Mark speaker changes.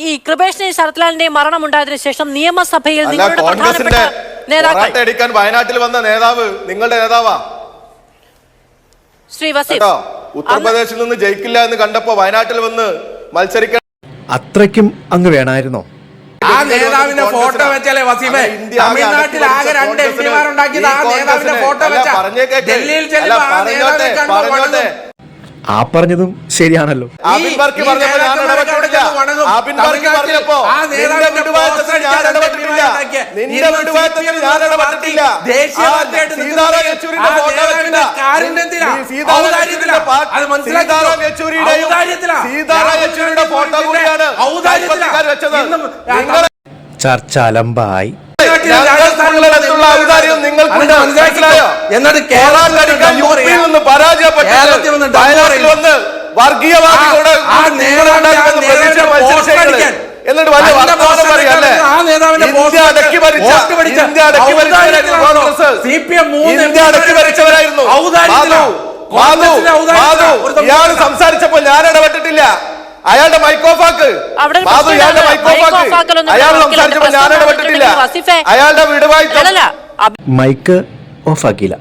Speaker 1: ഈ കൃപേഷിന്റെയും ശരത്ലാലിന്റെയും മരണം ഉണ്ടായതിനു ശേഷം നിയമസഭയിൽ നിങ്ങളുടെ പ്രധാനപ്പെട്ട നേതാക്കൾ
Speaker 2: വയനാട്ടിൽ വന്ന നേതാവ് നിങ്ങളുടെ നേതാവാ
Speaker 1: ശ്രീ വസീഫ്
Speaker 2: ഉത്തർപ്രദേശിൽ നിന്ന് ജയിക്കില്ല എന്ന് കണ്ടപ്പോ വയനാട്ടിൽ വന്ന് മത്സരിക്കാൻ
Speaker 3: അത്രയ്ക്കും അങ്ങ് വേണമായിരുന്നോ?
Speaker 4: ആ നേതാവിന്റെ ഫോട്ടോ വെച്ചാലേ വസീഫെ, തമിഴ്നാട്ടിൽ ആകെ 2 എംപിമാരുണ്ടാക്കിയത് ആ നേതാവിന്റെ ഫോട്ടോ വെച്ചാ. ഡൽഹിയിൽ ചെല്ലുമ്പോൾ ആ നേതാവിനെ കാണുമ്പോൾ
Speaker 3: ആ പറഞ്ഞതും ശരിയാണല്ലോ. ചർച്ച അലമ്പായി.
Speaker 4: എന്നിട്ട്
Speaker 2: വർഗീയവാദികളുടെ ഇയാൾ സംസാരിച്ചപ്പോ ഞാൻ ഇടപെട്ടിട്ടില്ല. അയാളുടെ മൈക്കോഫാക്ക് അയാൾ സംസാരിച്ചപ്പോ ഞാൻ ഇടപെട്ടിട്ടില്ല. അയാളുടെ വിടുവായി
Speaker 3: മൈക്ക് ഓഫാക്കിയില്ല.